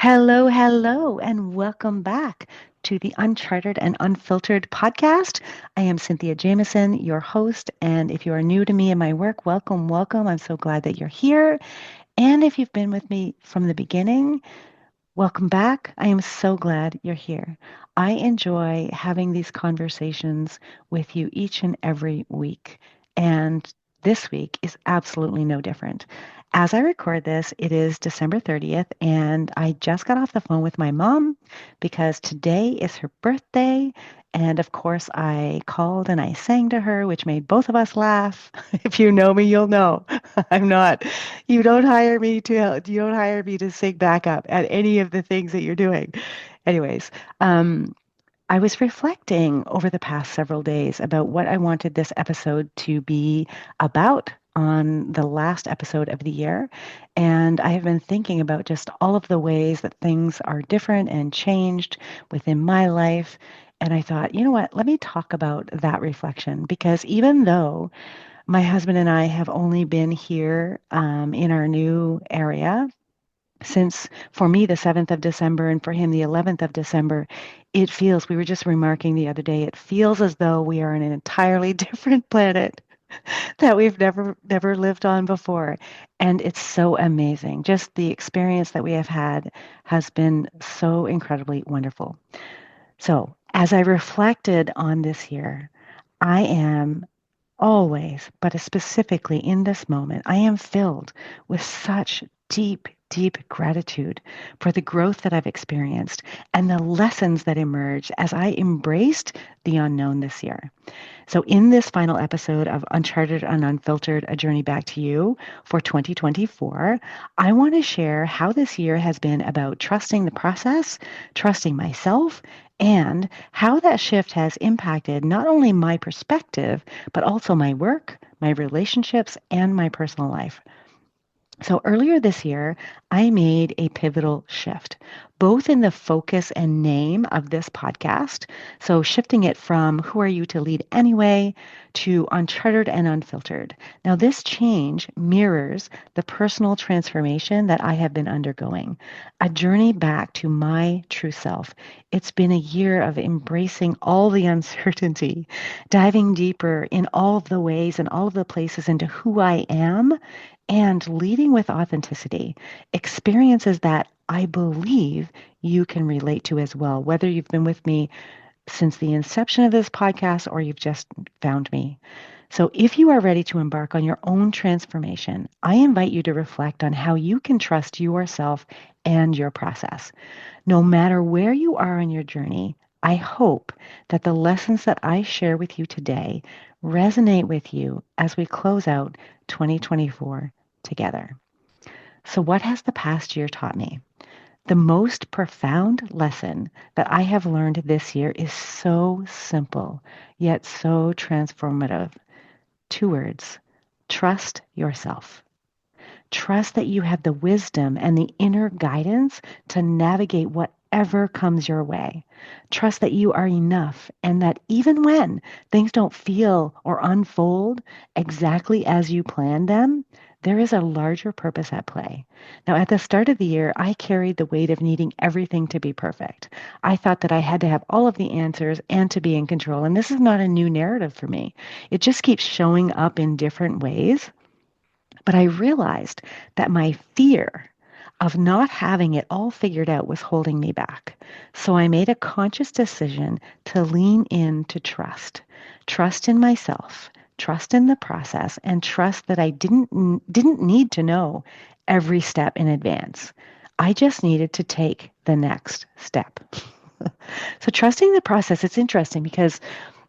Hello, hello, and welcome back to the Uncharted and Unfiltered podcast. I am Cynthia Jamieson, your host, and if you are new to me and my work, welcome, welcome. I'm so glad that you're here. And if you've been with me from the beginning, welcome back. I am so glad you're here. I enjoy having these conversations with you each and every week. And this week is absolutely no different. As I record this, it is December 30th, and I just got off the phone with my mom because today is her birthday. And of course, I called and I sang to her, which made both of us laugh. If you know me, you'll know I'm not you don't hire me to sing back up at any of the things that you're doing. Anyways, um, I was reflecting over the past several days about what I wanted this episode to be about on the last episode of the year. And I have been thinking about just all of the ways that things are different and changed within my life. And I thought, you know what, let me talk about that reflection because even though my husband and I have only been here in our new area since, for me, the 7th of December and for him, the 11th of December. It feels, we were just remarking the other day, it feels as though we are on an entirely different planet that we've never lived on before. And it's so amazing. Just the experience that we have had has been so incredibly wonderful. So, as I reflected on this year, I am always, but specifically in this moment, I am filled with such deep, deep gratitude for the growth that I've experienced and the lessons that emerged as I embraced the unknown this year. So, in this final episode of Uncharted and Unfiltered, A Journey Back to You for 2024, I want to share how this year has been about trusting the process, trusting myself, and how that shift has impacted not only my perspective, but also my work, my relationships, and my personal life. So earlier this year, I made a pivotal shift, both in the focus and name of this podcast. So shifting it from Who Are You to Lead Anyway to Uncharted and Unfiltered. Now, this change mirrors the personal transformation that I have been undergoing, a journey back to my true self. It's been a year of embracing all the uncertainty, diving deeper in all of the ways and all of the places into who I am and leading with authenticity, experiences that I believe you can relate to as well, whether you've been with me since the inception of this podcast or you've just found me. So, if you are ready to embark on your own transformation, I invite you to reflect on how you can trust yourself and your process. No matter where you are on your journey, I hope that the lessons that I share with you today resonate with you as we close out 2024 together. So, what has the past year taught me? The most profound lesson that I have learned this year is so simple, yet so transformative. Two words: trust yourself. Trust that you have the wisdom and the inner guidance to navigate whatever comes your way. Trust that you are enough and that even when things don't feel or unfold exactly as you planned them, there is a larger purpose at play. Now, at the start of the year, I carried the weight of needing everything to be perfect. I thought that I had to have all of the answers and to be in control. And this is not a new narrative for me. It just keeps showing up in different ways. But I realized that my fear of not having it all figured out was holding me back. So I made a conscious decision to lean in to trust. Trust in myself, trust in the process, and trust that I didn't need to know every step in advance. I just needed to take the next step. So trusting the process, it's interesting because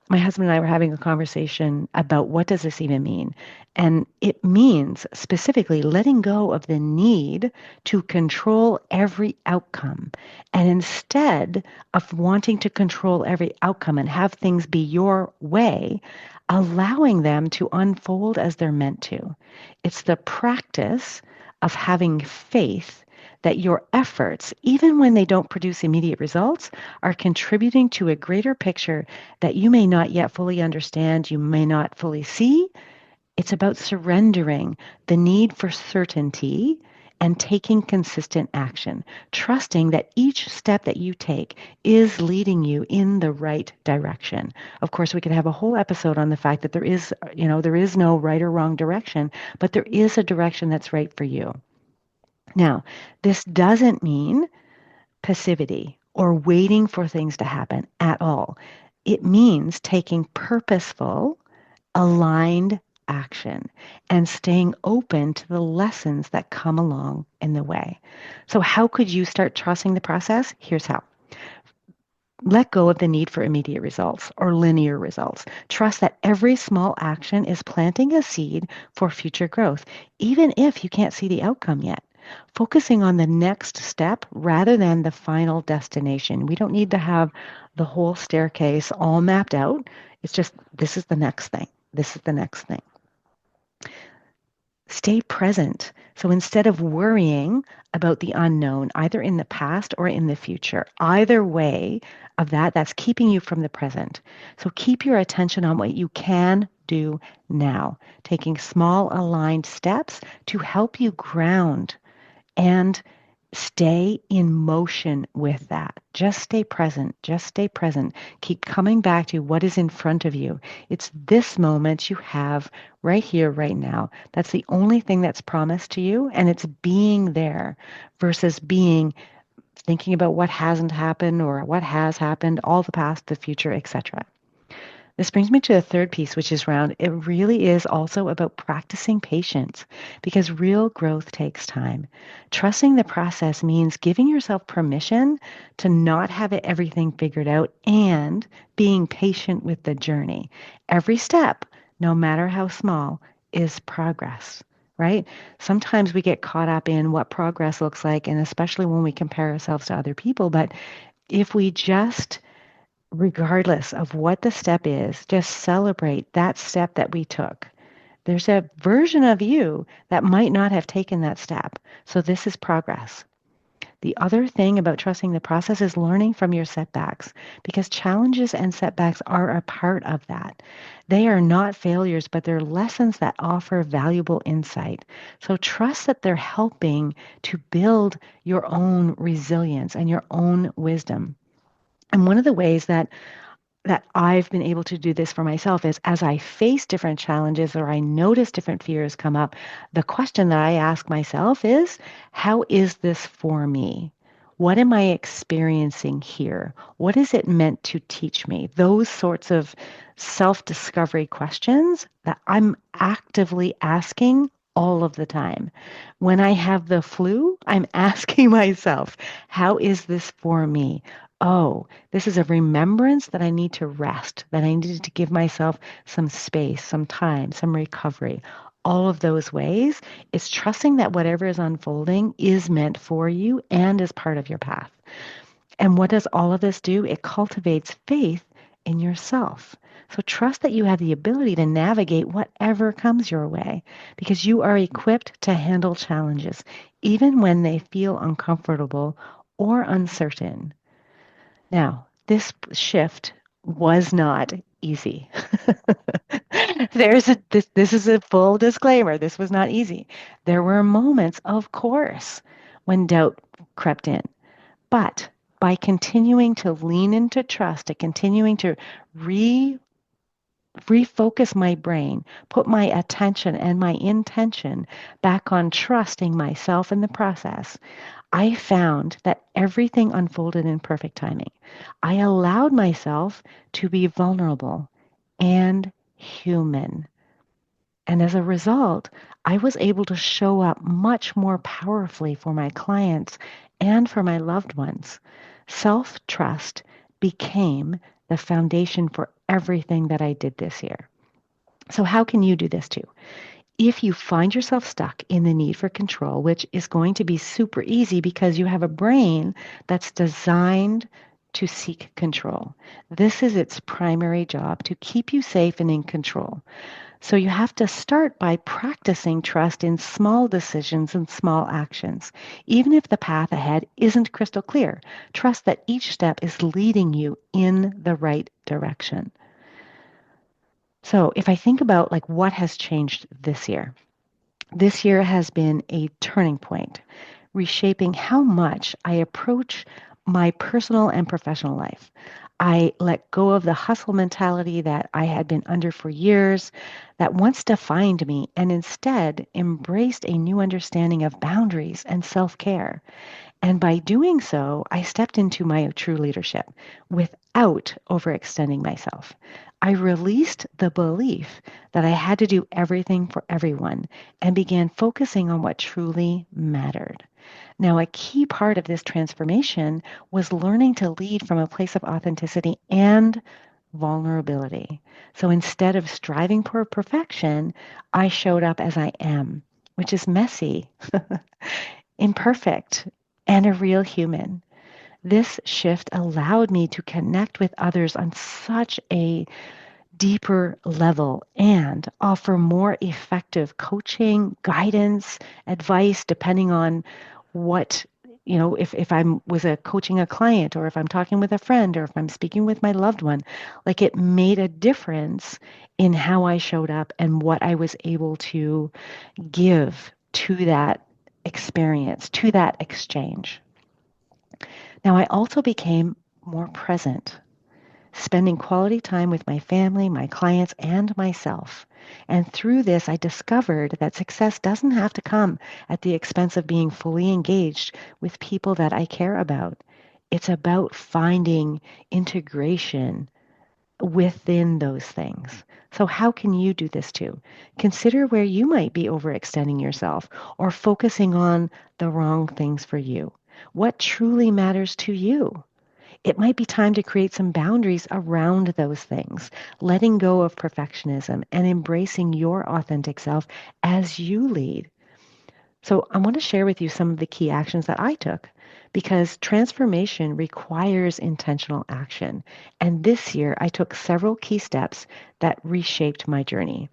my husband and I were having a conversation about what does this even mean? And it means specifically letting go of the need to control every outcome. And instead of wanting to control every outcome and have things be your way, allowing them to unfold as they're meant to. It's the practice of having faith that your efforts, even when they don't produce immediate results, are contributing to a greater picture that you may not yet fully understand, you may not fully see. It's about surrendering the need for certainty and taking consistent action, trusting that each step that you take is leading you in the right direction. Of course, we could have a whole episode on the fact that there is no right or wrong direction, but there is a direction that's right for you. Now, this doesn't mean passivity or waiting for things to happen at all. It means taking purposeful, aligned action and staying open to the lessons that come along in the way. So, how could you start trusting the process? Here's how. Let go of the need for immediate results or linear results. Trust that every small action is planting a seed for future growth, even if you can't see the outcome yet. Focusing on the next step rather than the final destination. We don't need to have the whole staircase all mapped out. It's just, this is the next thing. This is the next thing. Stay present. So instead of worrying about the unknown, either in the past or in the future, either way of that, that's keeping you from the present. So keep your attention on what you can do now, taking small aligned steps to help you ground and stay in motion with that. Just stay present. Just stay present. Keep coming back to what is in front of you. It's this moment you have right here, right now. That's the only thing that's promised to you, and it's being there versus being thinking about what hasn't happened or what has happened, all the past, the future, etc. This brings me to the third piece, which is around it really is also about practicing patience because real growth takes time. Trusting the process means giving yourself permission to not have everything figured out and being patient with the journey. Every step, no matter how small, is progress. Right? Sometimes we get caught up in what progress looks like, and especially when we compare ourselves to other people. But if we just regardless of what the step is, just celebrate that step that we took. There's a version of you that might not have taken that step. So this is progress. The other thing about trusting the process is learning from your setbacks because challenges and setbacks are a part of that. They are not failures, but they're lessons that offer valuable insight. So trust that they're helping to build your own resilience and your own wisdom. And one of the ways that I've been able to do this for myself is as I face different challenges or I notice different fears come up, the question that I ask myself is, how is this for me? What am I experiencing here? What is it meant to teach me? Those sorts of self-discovery questions that I'm actively asking all of the time. When I have the flu, I'm asking myself, how is this for me? Oh, this is a remembrance that I need to rest, that I need to give myself some space, some time, some recovery. All of those ways, it's trusting that whatever is unfolding is meant for you and is part of your path. And what does all of this do? It cultivates faith in yourself. So trust that you have the ability to navigate whatever comes your way because you are equipped to handle challenges, even when they feel uncomfortable or uncertain. Now, this shift was not easy. This is a full disclaimer. This was not easy. There were moments, of course, when doubt crept in. But by continuing to lean into trust, to continuing to refocus my brain, put my attention and my intention back on trusting myself in the process, I found that everything unfolded in perfect timing. I allowed myself to be vulnerable and human. And as a result, I was able to show up much more powerfully for my clients and for my loved ones. Self trust became the foundation for everything that I did this year. So, how can you do this too? If you find yourself stuck in the need for control, which is going to be super easy because you have a brain that's designed to seek control. This is its primary job, to keep you safe and in control. So you have to start by practicing trust in small decisions and small actions. Even if the path ahead isn't crystal clear, trust that each step is leading you in the right direction. So if I think about like what has changed this year, This year has been a turning point, reshaping how much I approach my personal and professional life. I let go of the hustle mentality that I had been under for years, that once defined me, and instead embraced a new understanding of boundaries and self care. And by doing so, I stepped into my true leadership without overextending myself. I released the belief that I had to do everything for everyone and began focusing on what truly mattered. Now, a key part of this transformation was learning to lead from a place of authenticity and vulnerability. So instead of striving for perfection, I showed up as I am, which is messy, imperfect, and a real human. This shift allowed me to connect with others on such a deeper level and offer more effective coaching, guidance, advice, depending on what, if I'm with a coaching a client or if I'm talking with a friend or if I'm speaking with my loved one, like it made a difference in how I showed up and what I was able to give to that experience, to that exchange. Now, I also became more present, spending quality time with my family, my clients, and myself. And through this, I discovered that success doesn't have to come at the expense of being fully engaged with people that I care about. It's about finding integration within those things. So, how can you do this too? Consider where you might be overextending yourself or focusing on the wrong things for you. What truly matters to you? It might be time to create some boundaries around those things, letting go of perfectionism and embracing your authentic self as you lead. So, I want to share with you some of the key actions that I took because transformation requires intentional action. And this year, I took several key steps that reshaped my journey.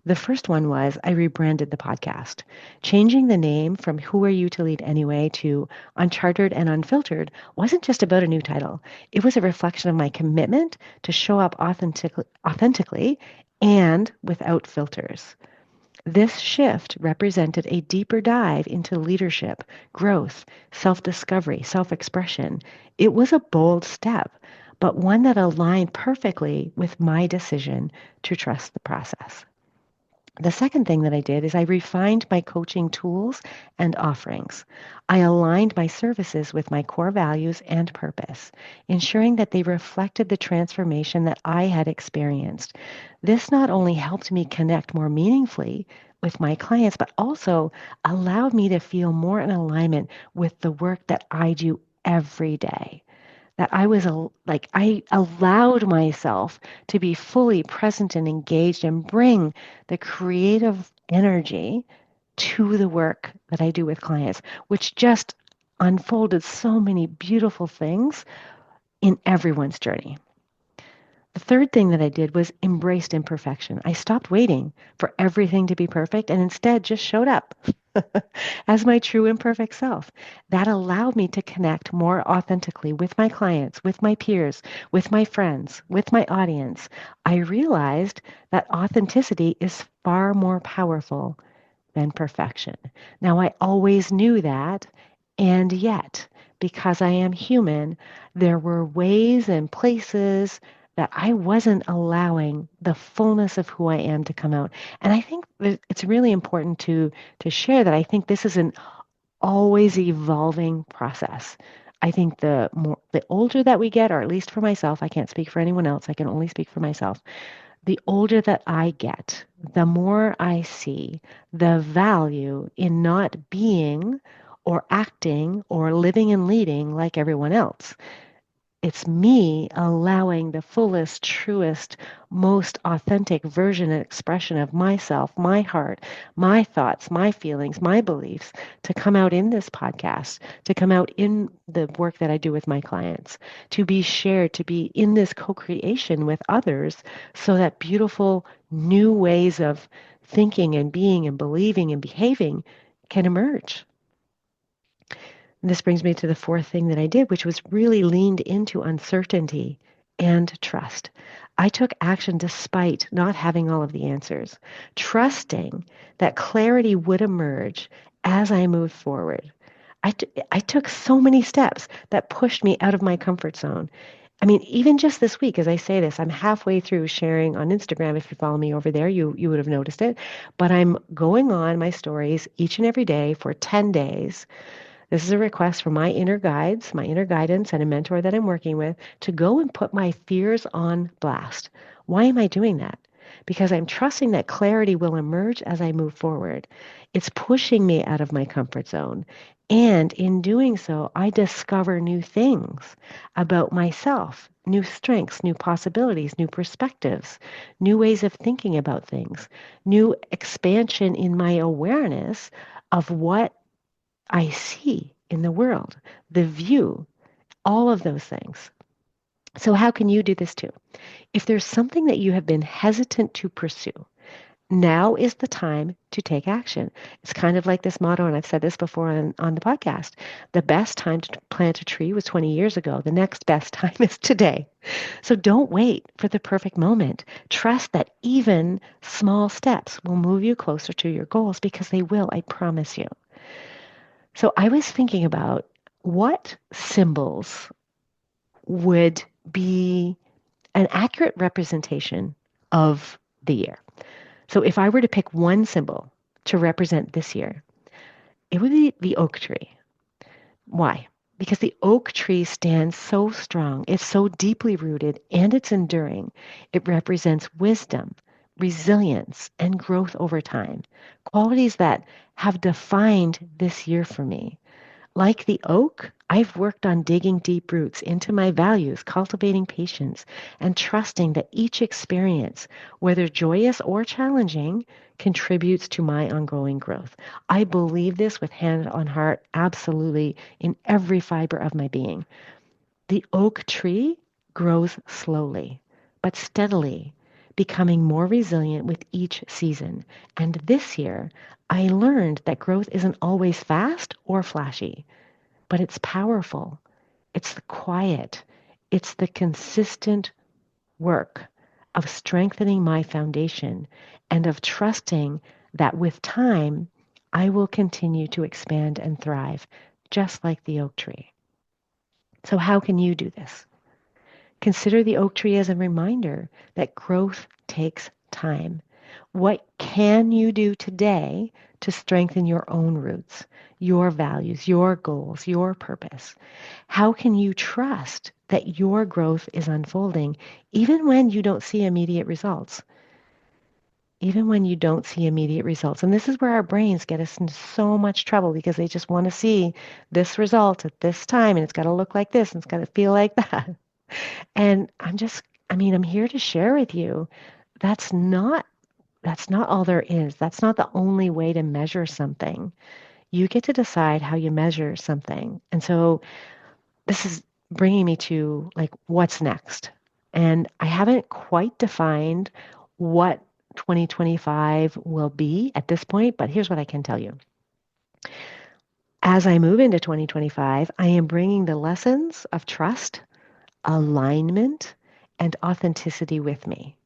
The first one was I rebranded the podcast. Changing the name from Who Are You to Lead Anyway to Uncharted and Unfiltered wasn't just about a new title. It was a reflection of my commitment to show up authentically and without filters. This shift represented a deeper dive into leadership, growth, self discovery, self expression. It was a bold step, but one that aligned perfectly with my decision to trust the process. The second thing that I did is I refined my coaching tools and offerings. I aligned my services with my core values and purpose, ensuring that they reflected the transformation that I had experienced. This not only helped me connect more meaningfully with my clients, but also allowed me to feel more in alignment with the work that I do every day, that like I allowed myself to be fully present and engaged and bring the creative energy to the work that I do with clients, which just unfolded so many beautiful things in everyone's journey. The third thing that I did was embraced imperfection. I stopped waiting for everything to be perfect and instead just showed up as my true imperfect self. That allowed me to connect more authentically with my clients, with my peers, with my friends, with my audience. I realized that authenticity is far more powerful than perfection. Now, I always knew that, and yet, because I am human, there were ways and places that I wasn't allowing the fullness of who I am to come out. And I think that it's really important to share that I think this is an always evolving process. I think the older that we get, or at least for myself, I can't speak for anyone else, I can only speak for myself. The older that I get, the more I see the value in not being or acting or living and leading like everyone else. It's me allowing the fullest, truest, most authentic version and expression of myself, my heart, my thoughts, my feelings, my beliefs to come out in this podcast, to come out in the work that I do with my clients, to be shared, to be in this co creation with others so that beautiful new ways of thinking and being and believing and behaving can emerge. And this brings me to the fourth thing that I did, which was really leaned into uncertainty and trust. I took action despite not having all of the answers, trusting that clarity would emerge as I moved forward. I took so many steps that pushed me out of my comfort zone. I mean, even just this week, as I say this, I'm halfway through sharing on Instagram. If you follow me over there, you would have noticed it. But I'm going on my stories each and every day for 10 days. This is a request from my inner guides, my inner guidance, and a mentor that I'm working with to go and put my fears on blast. Why am I doing that? Because I'm trusting that clarity will emerge as I move forward. It's pushing me out of my comfort zone. And in doing so, I discover new things about myself, new strengths, new possibilities, new perspectives, new ways of thinking about things, new expansion in my awareness of what I see in the world, the view, all of those things. So, how can you do this too? If there's something that you have been hesitant to pursue, now is the time to take action. It's kind of like this motto, and I've said this before on the podcast. The best time to plant a tree was 20 years ago. The next best time is today. So don't wait for the perfect moment. Trust that even small steps will move you closer to your goals because they will, I promise you. So I was thinking about what symbols would be an accurate representation of the year. So if I were to pick one symbol to represent this year, it would be the oak tree. Why? Because the oak tree stands so strong, it's so deeply rooted, and it's enduring. It represents wisdom, resilience, and growth over time, qualities that have defined this year for me. Like the oak, I've worked on digging deep roots into my values, cultivating patience, and trusting that each experience, whether joyous or challenging, contributes to my ongoing growth. I believe this with hand on heart, absolutely, in every fiber of my being. The oak tree grows slowly, but steadily, becoming more resilient with each season. And this year, I learned that growth isn't always fast or flashy, but it's powerful. It's the quiet. It's the consistent work of strengthening my foundation and of trusting that with time, I will continue to expand and thrive, just like the oak tree. So, how can you do this? Consider the oak tree as a reminder that growth takes time. What can you do today to strengthen your own roots, your values, your goals, your purpose? How can you trust that your growth is unfolding even when you don't see immediate results? Even when you don't see immediate results. And this is where our brains get us into so much trouble because they just want to see this result at this time and it's got to look like this and it's got to feel like that. And I'm here to share with you that's not that's not all there is. That's not the only way to measure something. You get to decide how you measure something. And so this is bringing me to like what's next. And I haven't quite defined what 2025 will be at this point, but here's what I can tell you. As I move into 2025, I am bringing the lessons of trust, alignment, and authenticity with me.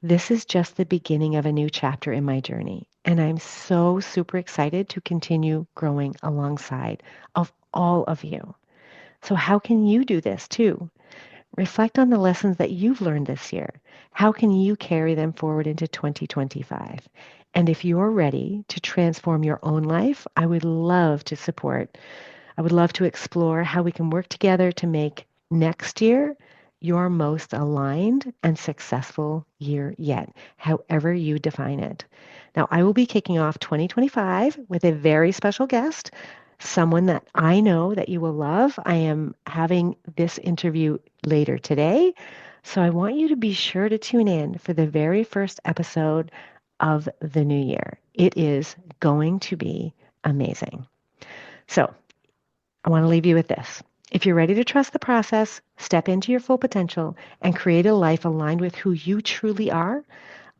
This is just the beginning of a new chapter in my journey, and I'm so super excited to continue growing alongside of all of you. So how can you do this too? Reflect on the lessons that you've learned this year. How can you carry them forward into 2025? And if you're ready to transform your own life, I would love to support. I would love to explore how we can work together to make next year your most aligned and successful year yet, however you define it. Now, I will be kicking off 2025 with a very special guest, someone that I know that you will love. I am having this interview later today, so I want you to be sure to tune in for the very first episode of the new year. It is going to be amazing. So, I want to leave you with this. If you're ready to trust the process, step into your full potential, and create a life aligned with who you truly are,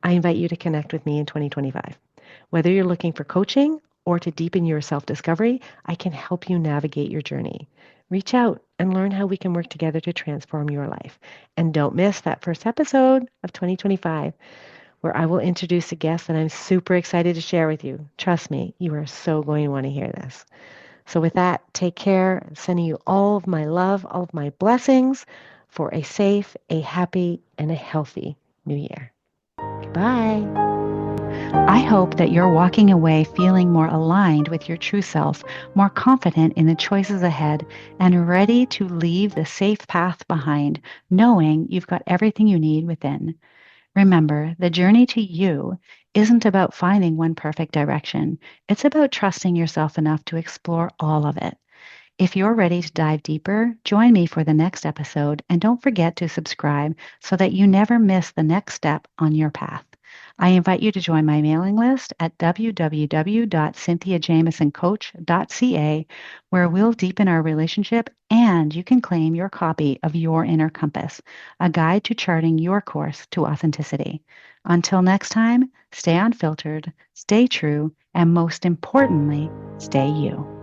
I invite you to connect with me in 2025. Whether you're looking for coaching or to deepen your self-discovery, I can help you navigate your journey. reach out and learn how we can work together to transform your life. And don't miss that first episode of 2025, where I will introduce a guest that I'm super excited to share with you. Trust me, you are so going to want to hear this. So with that, take care. I'm sending you all of my love, all of my blessings for a safe, a happy, and a healthy new year. Goodbye. I hope that you're walking away feeling more aligned with your true self, more confident in the choices ahead, and ready to leave the safe path behind, knowing you've got everything you need within. Remember, the journey to you isn't about finding one perfect direction. It's about trusting yourself enough to explore all of it. If you're ready to dive deeper, join me for the next episode and don't forget to subscribe so that you never miss the next step on your path. I invite you to join my mailing list at www.cynthiajamisoncoach.ca, where we'll deepen our relationship and you can claim your copy of Your Inner Compass, a guide to charting your course to authenticity. Until next time, stay unfiltered, stay true, and most importantly, stay you.